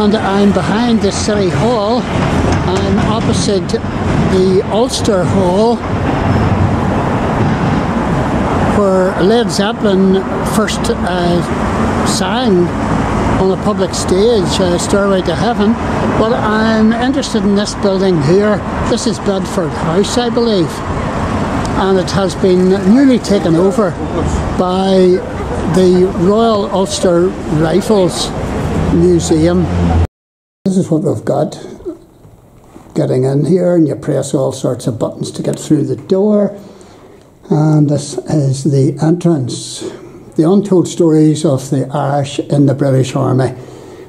And I'm behind the City Hall. I'm opposite the Ulster Hall, where Led Zeppelin first sang on a public stage, Stairway to Heaven. But I'm interested in this building here. This is Bedford House, I believe, and it has been newly taken over by the Royal Ulster Rifles Museum. This is what we've got. Getting in here, and you press all sorts of buttons to get through the door. And this is the entrance. The untold stories of the Irish in the British Army.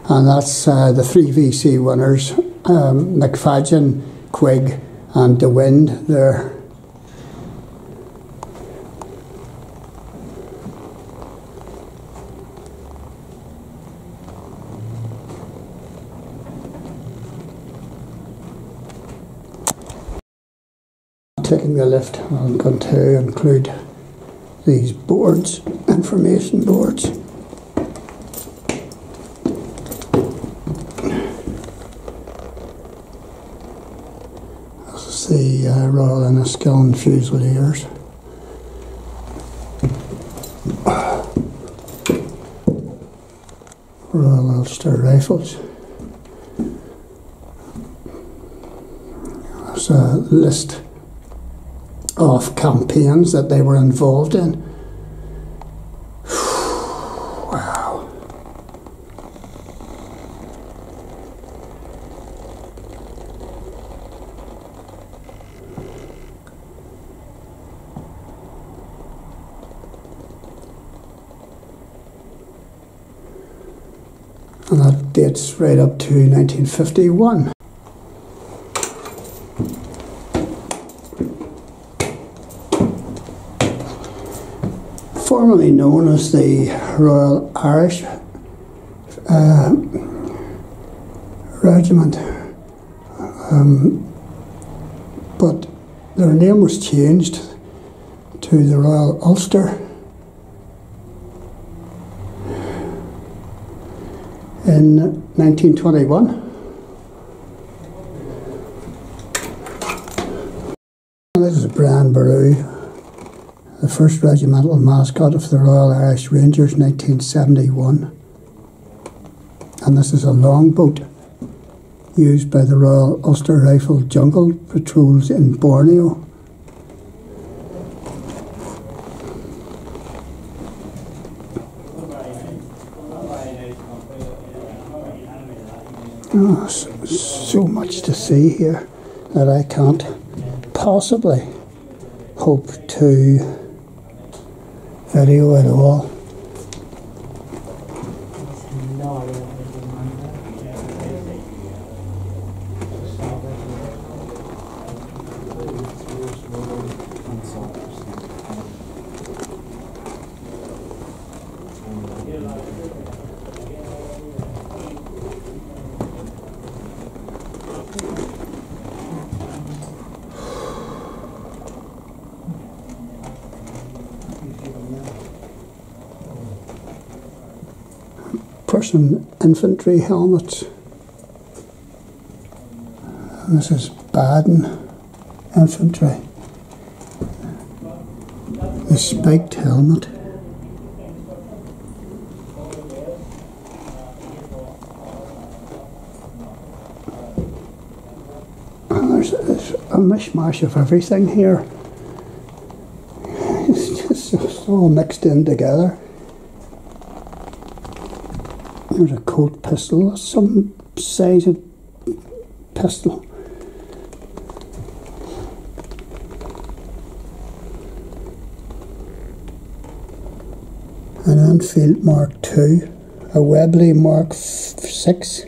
And that's the 3 VC winners, McFadden, Quigg and DeWind there. Taking the lift, I'm going to include these boards, information boards. This is the Royal Enniskillen Fusiliers. Royal Ulster Rifles. There's a list of campaigns that they were involved in. Wow. And that dates right up to 1951. Formerly known as the Royal Irish Regiment, but their name was changed to the Royal Ulster in 1921. And this is Brian Barre, the first regimental mascot of the Royal Irish Rangers, 1971. And this is a longboat used by the Royal Ulster Rifle jungle patrols in Borneo. Oh, so much to see here that I can't possibly hope to video at all. Person infantry helmets. And this is Baden infantry. The spiked helmet. And there's a mishmash of everything here. It's just all mixed in together. There's a Colt pistol, some size of pistol. An Enfield Mark II, a Webley Mark 6,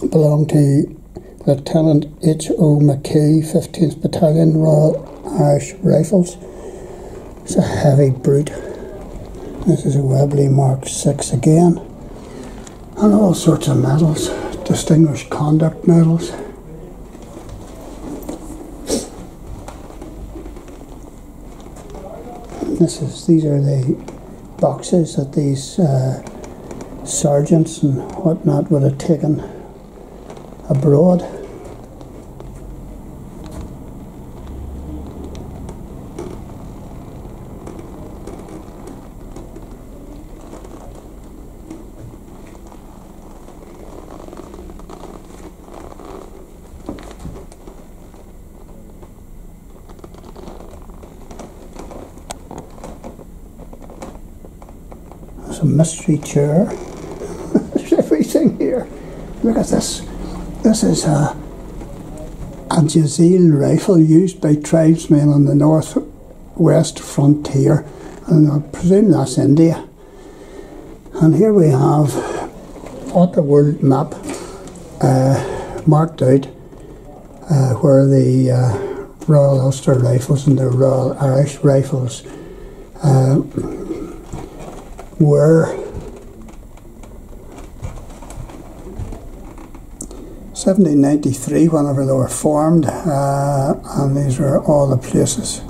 belonged to Lieutenant H.O. McKee, 15th Battalion, Royal Irish Rifles. It's a heavy brute. This is a Webley Mark 6 again, and all sorts of medals, distinguished conduct medals. These are the boxes that these sergeants and whatnot would have taken abroad. There's a mystery chair. There's everything here. Look at this. This is a Jazeel rifle used by tribesmen on the northwest frontier, and I presume that's India. And here we have on the world map marked out where the Royal Ulster Rifles and the Royal Irish Rifles were. 1793, whenever they were formed, and these are all the places.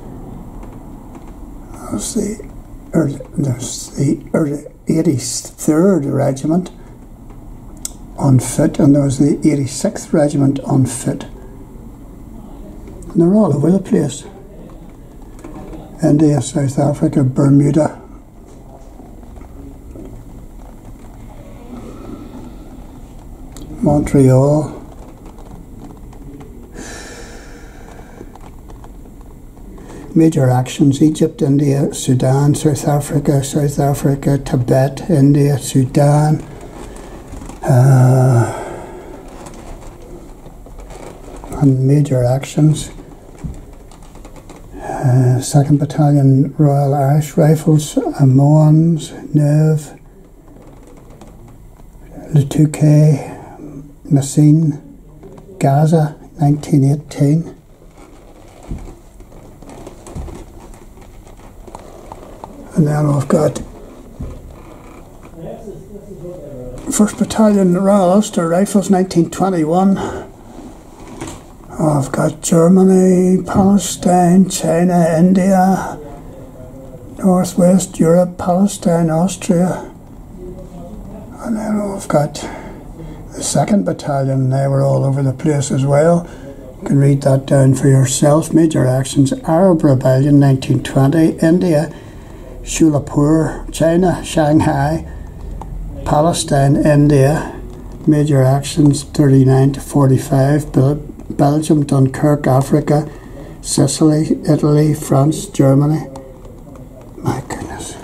There's the 83rd Regiment on foot, and there was the 86th Regiment on foot. And they're all over the place. India, South Africa, Bermuda. Montreal. Major actions: Egypt, India, Sudan, South Africa, Tibet, India, Sudan. And major actions: 2nd Battalion Royal Irish Rifles, Mons, Neuve, Le Touquet, Messine, Gaza, 1918. And then we've got 1st Battalion Royal Ulster Rifles, 1921. I've got Germany, Palestine, China, India, Northwest Europe, Palestine, Austria. And then we've got the 2nd Battalion. They were all over the place as well. You can read that down for yourself. Major actions: Arab Rebellion, 1920, India, Shulapur, China, Shanghai, Palestine, India. Major actions 39 to 45, Belgium, Dunkirk, Africa, Sicily, Italy, France, Germany. My goodness.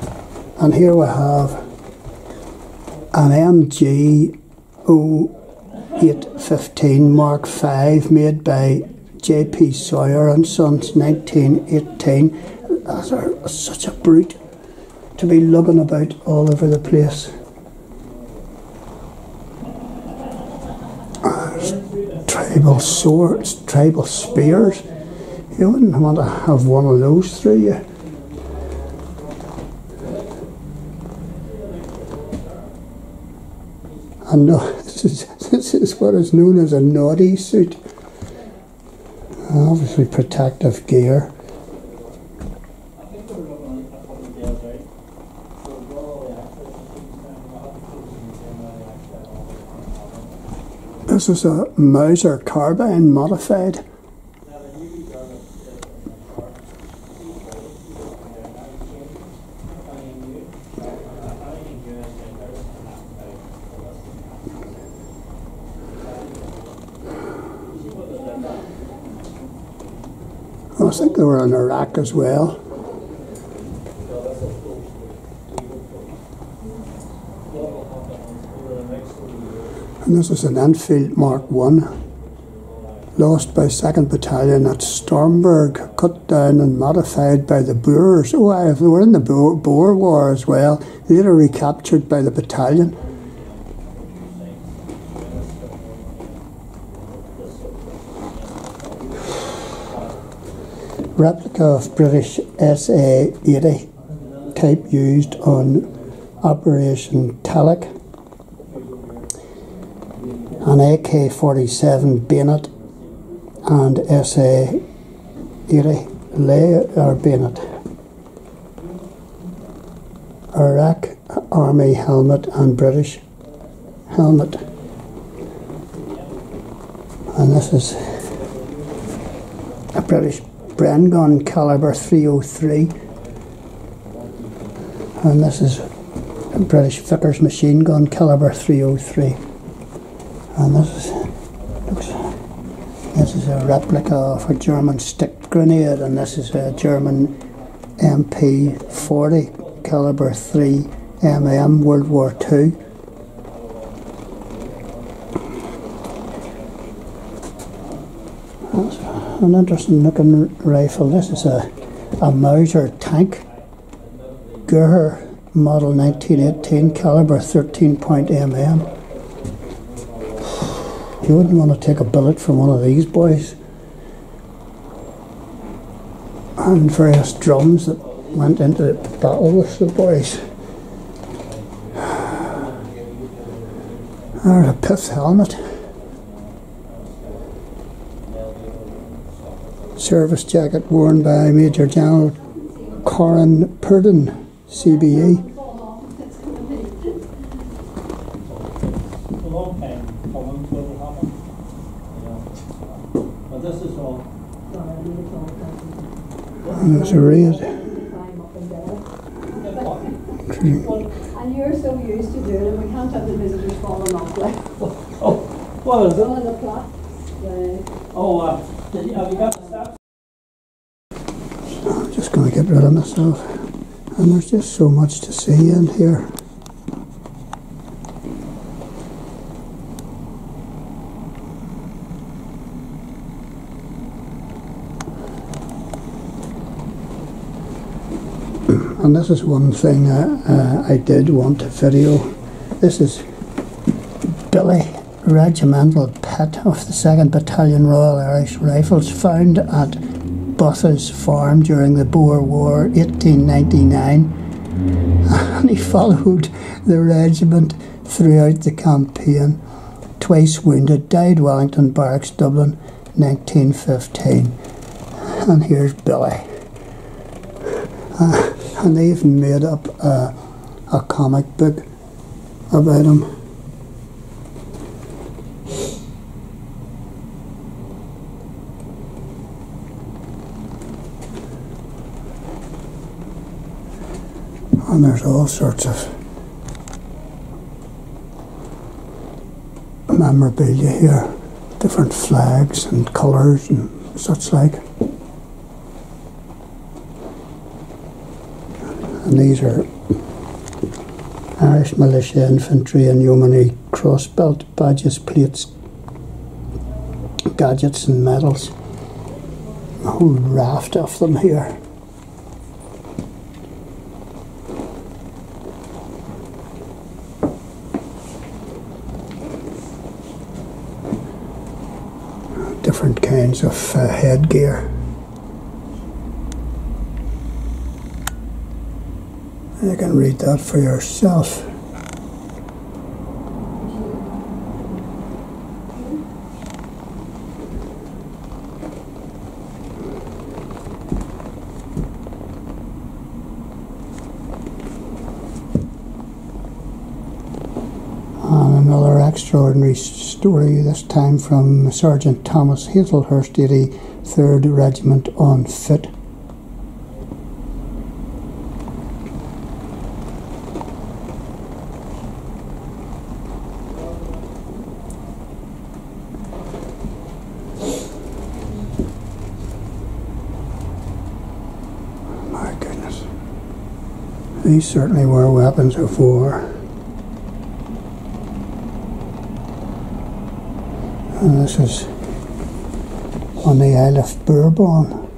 And here we have an MG 0815 Mark V made by J.P. Sawyer and Sons, 1918. That's such a brute to be lugging about all over the place. Tribal swords, tribal spears. You wouldn't want to have one of those through you. And no, this is what is known as a naughty suit. Obviously protective gear. This is a Mauser carbine modified. I think they were in Iraq as well. And this is an Enfield Mark I, lost by 2nd Battalion at Stormberg, cut down and modified by the Boers. Oh, they were in the Boer War as well, later recaptured by the battalion. Replica of British SA-80 type used on Operation Talek. An AK-47 bayonet and SA-80 layer bayonet. Iraq Army helmet and British helmet. And this is a British Bren gun caliber 303. And this is a British Vickers machine gun caliber 303. And this is a replica of a German stick grenade, and this is a German MP40 caliber 3 World War II. That's an interesting looking rifle. This is a Mauser tank, Gurr model 1918 caliber 13.mm. You wouldn't want to take a bullet from one of these boys. And various drums that went into battle with the boys. There's a pith helmet. Service jacket worn by Major General Corin Purdon, CBE. And there's a raid. And you're so used to doing it, we can't have the visitors falling off like. Oh, what is it? On the plot. Have you got the steps? I'm just going to get rid of myself. And there's just so much to see in here. And this is one thing I did want to video. This is Billy Regimental pet of the 2nd Battalion Royal Irish Rifles, found at Botha's farm during the Boer War 1899. And he followed the regiment throughout the campaign. Twice wounded, died Wellington Barracks, Dublin, 1915. And here's Billy. And they even made up a comic book about him. And there's all sorts of memorabilia here, different flags and colours and such like. And these are Irish Militia, Infantry and Yeomanry crossbelt badges, plates, gadgets and medals. A whole raft of them here. Different kinds of headgear. You can read that for yourself. And another extraordinary story, this time from Sergeant Thomas Hazelhurst, 83rd Regiment on foot. My goodness. These certainly were weapons of war. And this is on the Isle of Bourbon.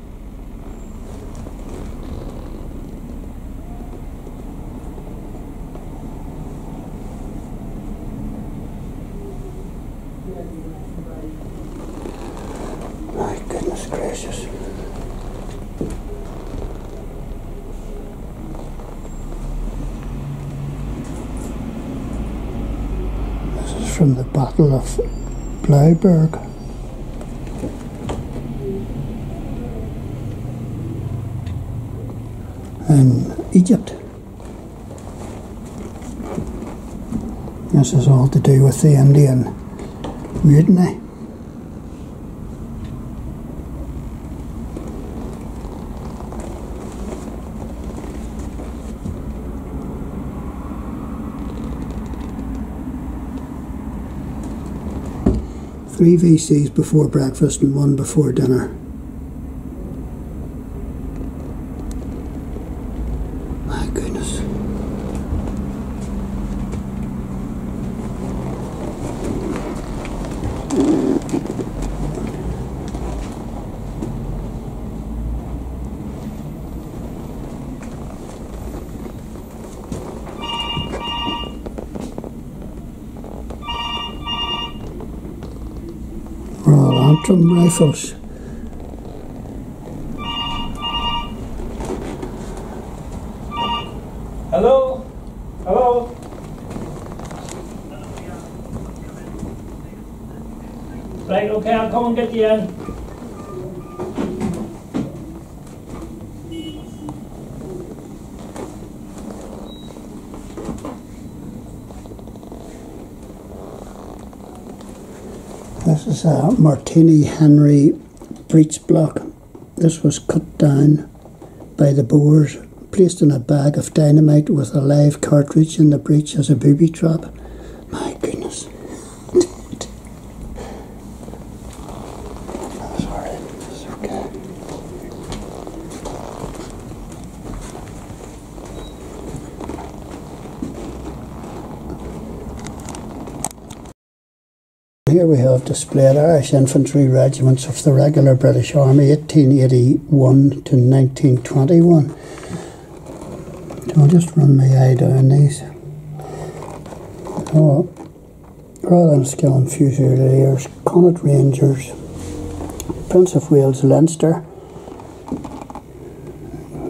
My goodness gracious. This is from the Battle of Bleiberg. In Egypt. This is all to do with the Indian Mutiny. Three VCs before breakfast and one before dinner. My goodness. Royal Ulster Rifles. Hello? Hello? Right, okay, I'll come and get you in. This is a Martini Henry breech block. This was cut down by the Boers, placed in a bag of dynamite with a live cartridge in the breech as a booby trap. My goodness. Sorry, it's okay. Here we have displayed Irish infantry regiments of the regular British Army 1881 to 1921. So I'll just run my eye down these. Oh, Royal Enniskillen Fusiliers, Connaught Rangers, Prince of Wales Leinster,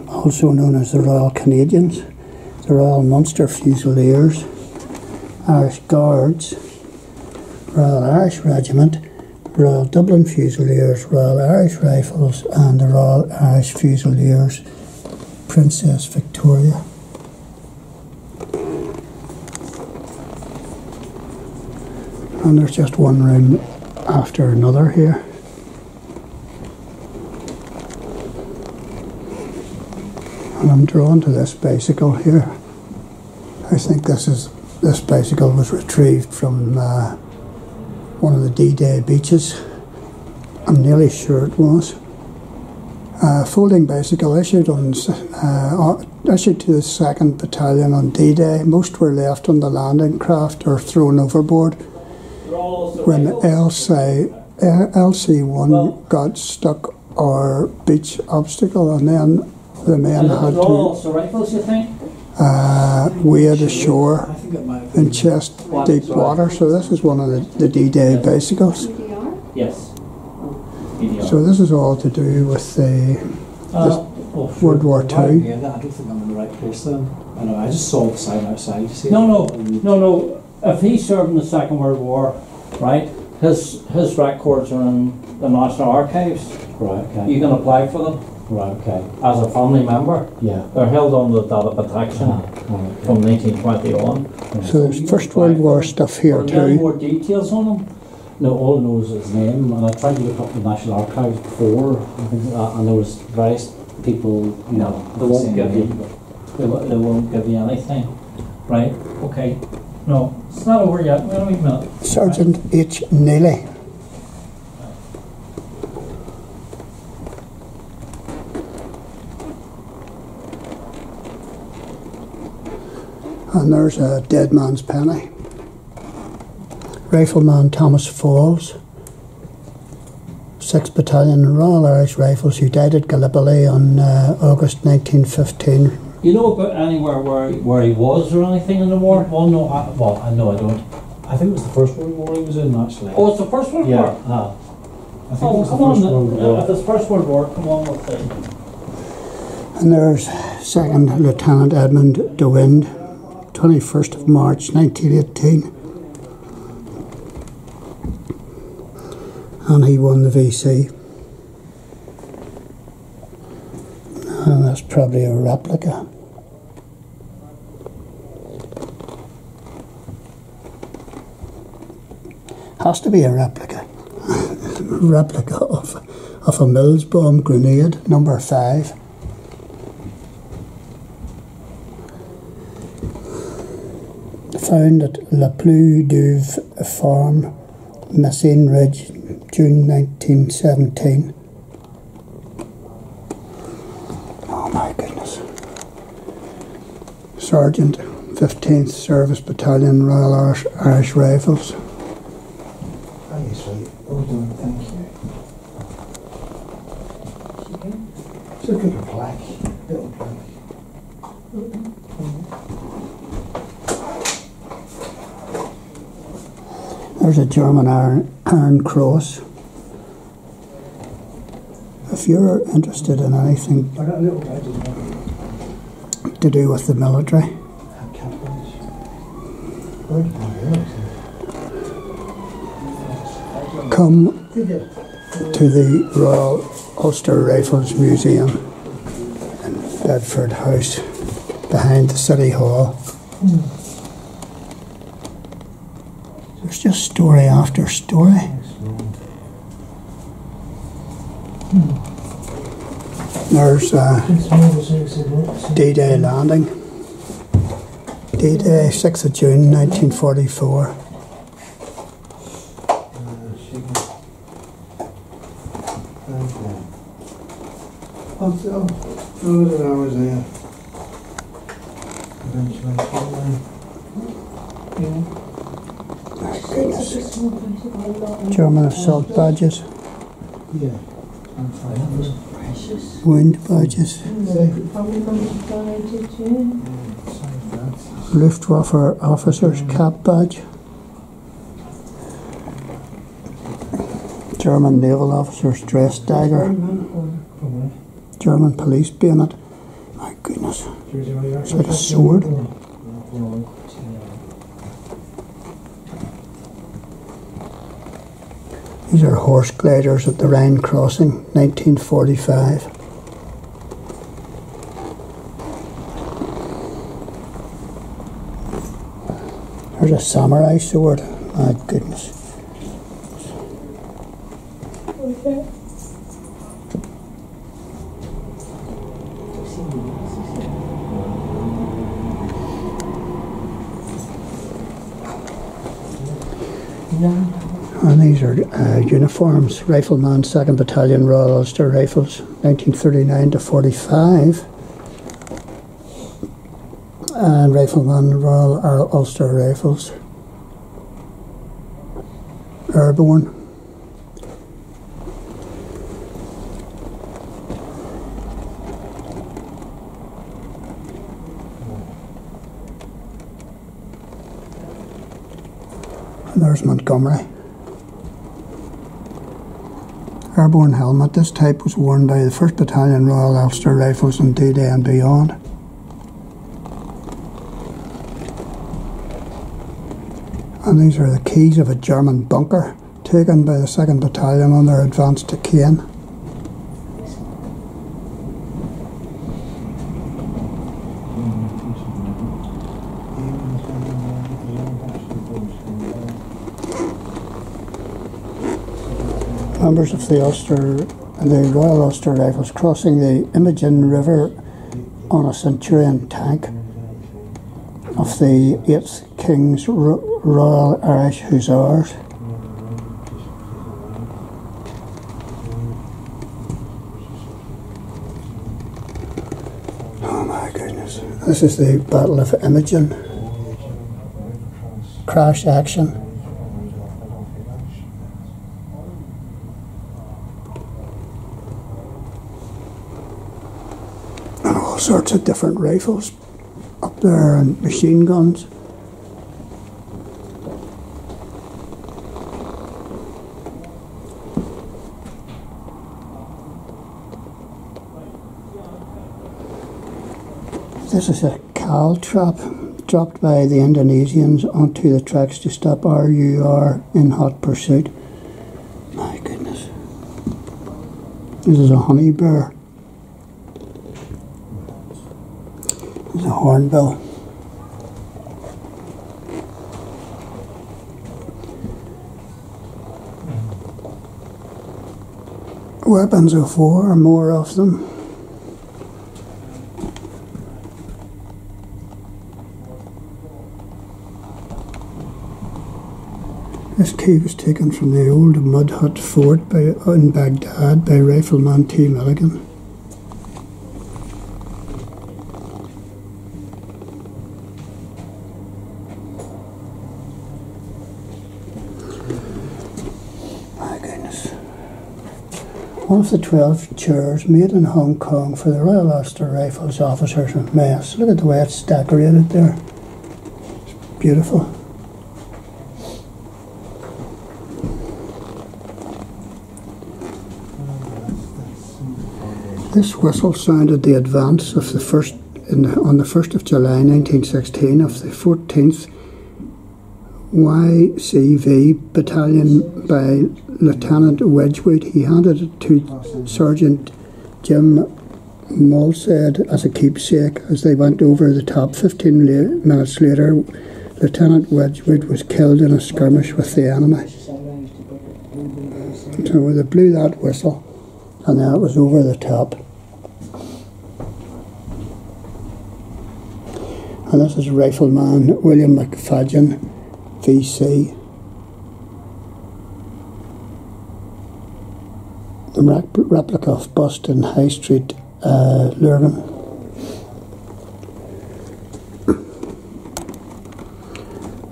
also known as the Royal Canadians, the Royal Munster Fusiliers, Irish Guards, Royal Irish Regiment, Royal Dublin Fusiliers, Royal Irish Rifles, and the Royal Irish Fusiliers Princess Victoria. And there's just one room after another here. And I'm drawn to this bicycle here. I think this bicycle was retrieved from one of the D-Day beaches. I'm nearly sure it was. Folding bicycle issued to the 2nd Battalion on D-Day. Most were left on the landing craft or thrown overboard. When LC1 got stuck or beach obstacle, and then the men had to Royal Ulster Rifles, you think? wade ashore in chest deep water. So this is one of the D-Day bicycles. Yes. So this is all to do with the World War II. Yeah, I don't think I'm in the right place then. I know, I just saw the sign outside. You see No. If he served in the Second World War, right, his records are in the National Archives. Right, okay. You can apply for them. Right, okay. As a family member. Yeah. They're held under data protection from 1921. So there's First World War stuff here Are there any too. more details on them? No, all I know is his name, and I tried to look up the National Archives before, and there was various people, you know, They won't give you. They won't give you anything. Right? Okay. No, it's not over yet. Wait a minute. Sergeant H. Neely. And there's a dead man's penny. Rifleman Thomas Falls, 6th Battalion Royal Irish Rifles, who died at Gallipoli on August 1915. You know about anywhere where he was or anything in the war? Well, no, I don't. I think it was the First World War he was in, actually. Oh, it's the First World Yeah. War? I think it was the come on First then. World War. If it's First World War, come on with it. And there's 2nd Lieutenant Edmund de Wind, 21st of March 1918. And he won the VC. And that's probably a replica. Has to be a replica. Replica of a Mills bomb grenade, number 5. Found at La Plus Douve Farm, Messine Ridge, June 1917. Oh my goodness. Sergeant, 15th Service Battalion, Royal Irish Rifles. Thank you, sweet. Well done, thank you. It's a good plaque, little plaque. There's a German Iron Cross. If you're interested in anything I got a little badge as well. to do with the military, come to the Royal Ulster Rifles Museum in Bedford House, behind the City Hall. There's just story after story. There's D-Day landing. D-Day, 6th of June 1944. Oh, that I was there. Eventually. German assault badges, Yeah. wound badges, Luftwaffe officer's cap badge, German naval officer's dress dagger, German police bayonet. My goodness, it's like a sword. These are horse gliders at the Rhine crossing, 1945. There's a samurai sword. My goodness. And these are uniforms. Rifleman, 2nd Battalion, Royal Ulster Rifles, 1939 to 45. And Rifleman, Royal Ulster Rifles. Airborne. And there's Montgomery. Airborne helmet. This type was worn by the 1st Battalion Royal Ulster Rifles on D-Day and beyond. And these are the keys of a German bunker taken by the 2nd Battalion on their advance to Caen. Members of the Royal Ulster Rifles crossing the Imogen River on a Centurion tank of the 8th King's Royal Irish Hussars. Oh my goodness. This is the Battle of Imogen. Crash action. And all sorts of different rifles up there and machine guns. This is a cow trap dropped by the Indonesians onto the tracks to stop RUR in hot pursuit. My goodness. This is a honey bear. This is a hornbill. Weapons of war, more of them. This key was taken from the old mud hut fort in Baghdad by Rifleman T. Milligan. My goodness. One of the 12 chairs made in Hong Kong for the Royal Ulster Rifles officers and mess. Look at the way it's decorated there. It's beautiful. This whistle sounded the advance of the on the 1st of July 1916 of the 14th YCV Battalion by Lieutenant Wedgwood. He handed it to Sergeant Jim Mulsed as a keepsake as they went over the top. 15 minutes later, Lieutenant Wedgwood was killed in a skirmish with the enemy. So they blew that whistle, and then it was over the top. And this is Rifleman William McFadden, VC. The replica of bust in High Street, Lurgan.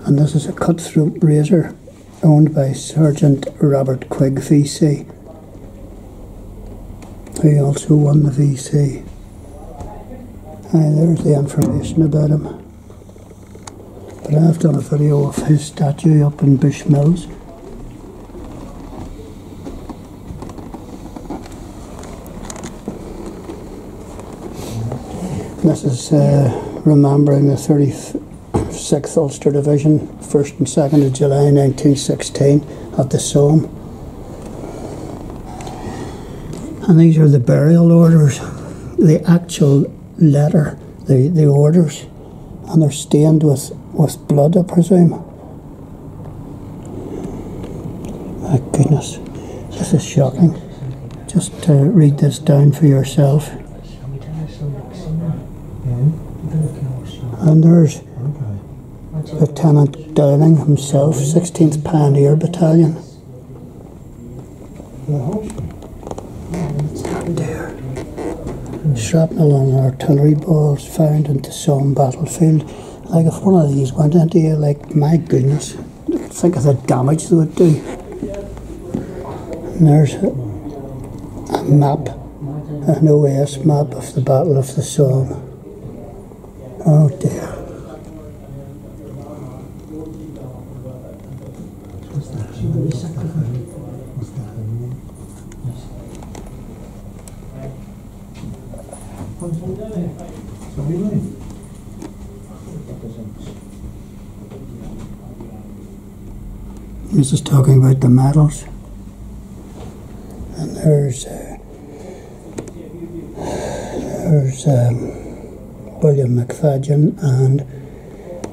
And this is a cutthroat razor owned by Sergeant Robert Quigg, VC, who also won the VC. There's the information about him. But I've done a video of his statue up in Bushmills. This is remembering the 36th Ulster Division, 1st and 2nd of July 1916 at the Somme. And these are the burial orders, the actual letter, the orders, and they're stained with blood, I presume. My goodness, this is shocking. Just read this down for yourself. And there's Lieutenant Downing himself, 16th Pioneer Battalion. Oh dear. Shrapnel and artillery balls found into Somme battlefield. Like if one of these went into you, like, my goodness, think of the damage they would do. And there's a map, an OS map of the Battle of the Somme. Oh dear. This is talking about the medals, and there's William McFadden and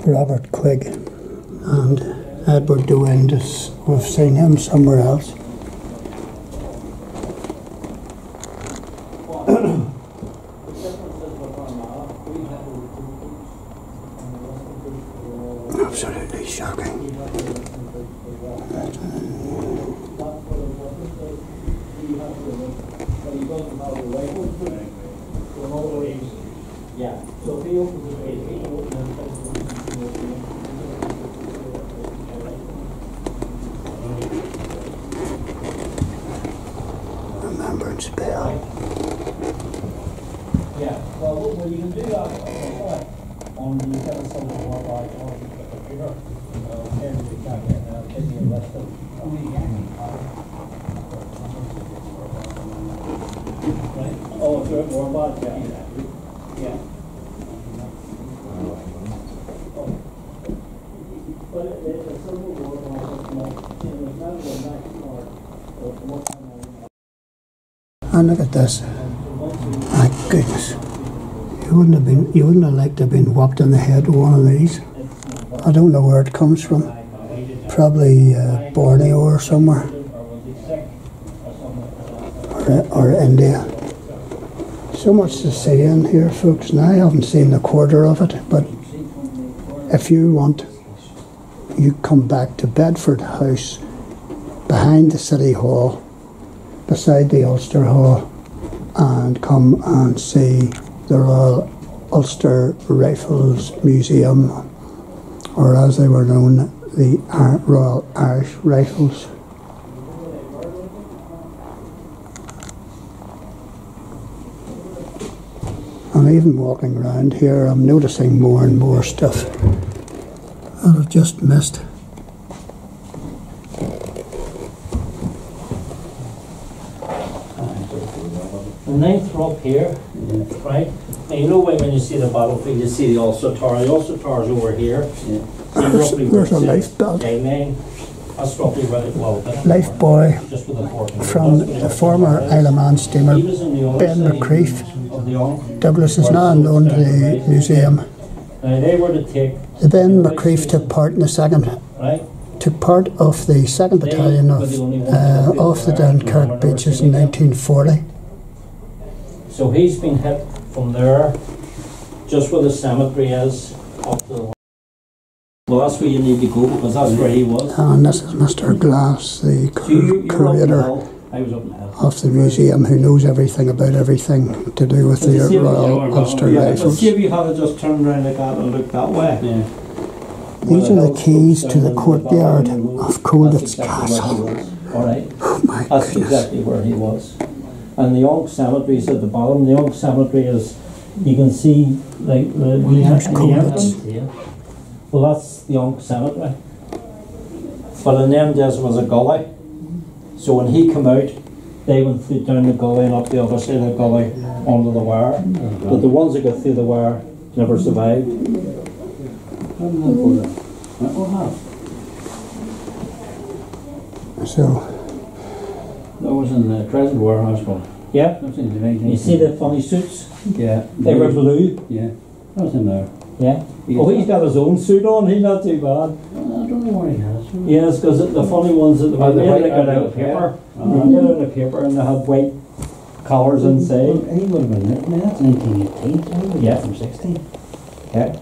Robert Quigg, and Edward de Windes. We've seen him somewhere else. Absolutely shocking. Remembrance bell. Yeah, well, you can do that on the other side of the wall by on the computer. Oh, it's a war bot, yeah. But it's a civil war and look at this. My goodness. You wouldn't have liked to have been whopped in the head with one of these. I don't know where it comes from. Probably Borneo or somewhere. Or or India. So much to see in here, folks, and I haven't seen a quarter of it, but if you want, you come back to Bedford House, behind the City Hall, beside the Ulster Hall, and come and see the Royal Ulster Rifles Museum, or as they were known, the Royal Irish Rifles. And even walking around here, I'm noticing more and more stuff that I've just missed. The ninth are up here, right? Now you know when you see the battlefield, you see the Ulster Tower. The Ulster Tower is over here. There's a life belt. That's roughly where it was. Life buoy from the former Isle of Man steamer Ben McCreef. Douglas is now known to the museum. Now they were to take. The Ben McCreef took part in the took part of the 2nd Battalion off the Dunkirk beaches in 1940. So he's been hit from there, just where the cemetery is, up to the. Well, that's where you need to go, because that's where he was. And this is Mr. Glass, the curator of the museum, who knows everything about everything to do with the Royal Ulster Rifles. See if you had just turned around like that and looked that way. These are the keys to the courtyard of Colditz Castle. Alright, oh my that's goodness. exactly where he was. And the Yonk Cemetery is at the bottom. The Yonk Cemetery is, you can see like the entrance. Well, that's the Yonk Cemetery. But in them days was a gully. So when he came out, they went through down the gully and up the other side of the gully onto the wire. But the ones that got through the wire never survived. So that was in the Crescent Warehouse one. Yeah. That was in the 19th. You see the funny suits? Yeah. They were blue. Yeah. That was in there. Yeah. Oh, he's got his own suit on. He's not too bad. I don't know where he has. Yes, because the funny ones that they were made out of paper. They were made out of paper and they had white collars inside. He would have been there. I mean, that's 1918. So he would Yeah. from 16. Yeah.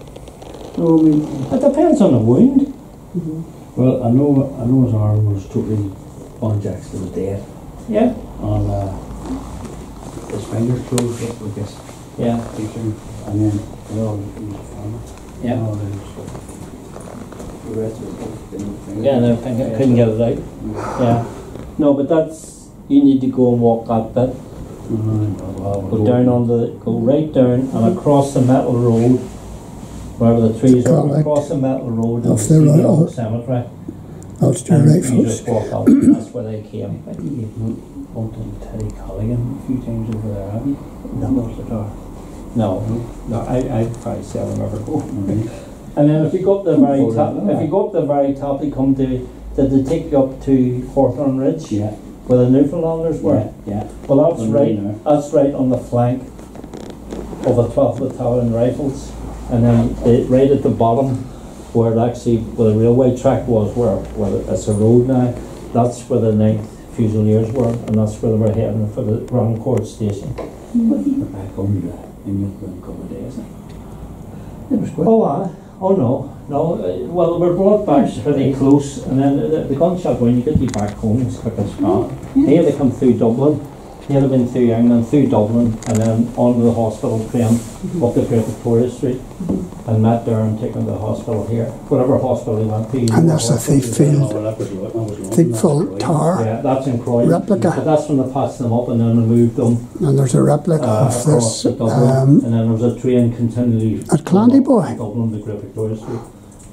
So I mean, It depends on the wound. well, I know his arm was totally on Jack's. It was dead. Yeah. And his fingers closed up with this Yeah. picture, and then well, he was a farmer. Yeah. And all the rest of it didn't. Yeah, no, I couldn't get it out. Yeah. No, but that's, you need to go and walk that bit. Go down on go right down and across the metal road, wherever the trees are, across the metal road of and the the Royal cemetery. Ulster And you Rifles. just walk out, and that's where they came. I think you've bumped into Teddy Colligan a few times over there, haven't you? No. No, I probably seldom ever go. Right. And then if you go up the very top, if you go up the very top, you come to, did they take you up to Hawthorne Ridge? Yeah. Where the Newfoundlanders were? Yeah. Well, that's On right. there. That's right on the flank of the 12th Battalion Rifles, and then right at the bottom, where the railway track was, where it's a road now. That's where the 9th Fusiliers were, and that's where they were heading for the Round Court Station. But he went back home to England for a couple of days. It was quick. Oh no. Well, they were brought back pretty close, and then the gunshot when you get you back home as quick as possible. He had to come through Dublin. He had been through England, through Dublin, and then onto the hospital train up to Great Victoria Street, and met there and taken to the hospital here, whatever hospital he went to. And there's a Thieffield Tower. Yeah, that's in Croydon. Replica. But that's when they passed them up and then they moved them And there's a replica of across this to Dublin, and then there was a train continually at Clandyboy, Dublin to Great Victoria Street,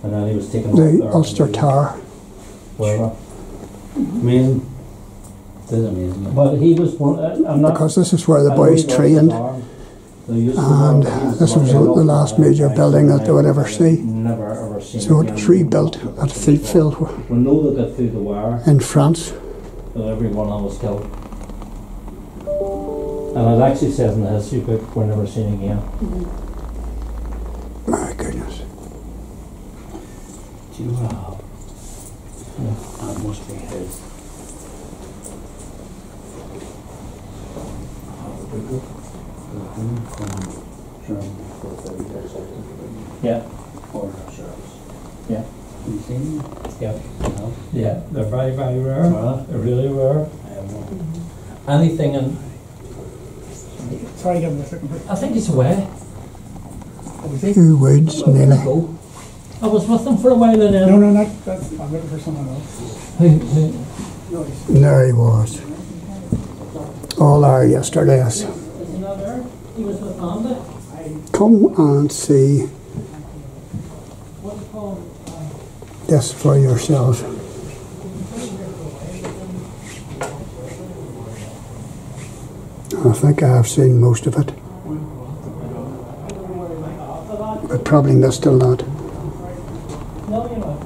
and then he was taken up the there. Ulster Tower. Wherever. Amazing. It is amazing. But he was one. I'm not. Because this is where the boys trained, and this was the last major building that they would ever see. Never ever seen. So it was rebuilt at Thieffield We know they got through the wire, in France. that everyone was killed. And it actually says in the history book, we're never seen again. My goodness. Do you know that must be his. Yeah. Yeah. You seen them? Yeah. No. Yeah. They're very, very rare. They're really rare. I have one. Anything in. Sorry, give me a second. I think he's away. 2 woods, nearly. I was with them for a while and then. No, that's, I'm looking for someone else. Who? There he was. All there yesterday. Is he not there? He was with Amanda. Come and see What's it called? this for yourself. I think I have seen most of it, but probably missed a lot. No, you're not.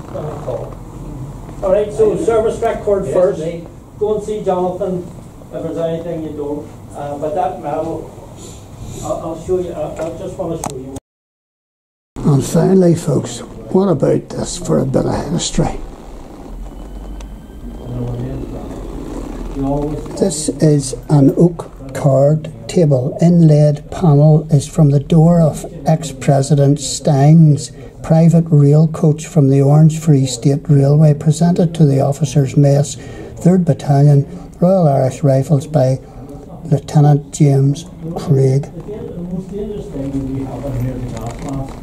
Alright, so service record first. Go and see Jonathan if there's anything you don't. But that medal, I'll show you. I just want to show you. And finally, folks, what about this for a bit of history? This is an oak card table. Inlaid panel is from the door of ex-President Stein's private rail coach from the Orange Free State Railway, presented to the officers' mess, 3rd Battalion, Royal Irish Rifles by Lieutenant James Craig. The most dangerous thing we have in here is the gas mask.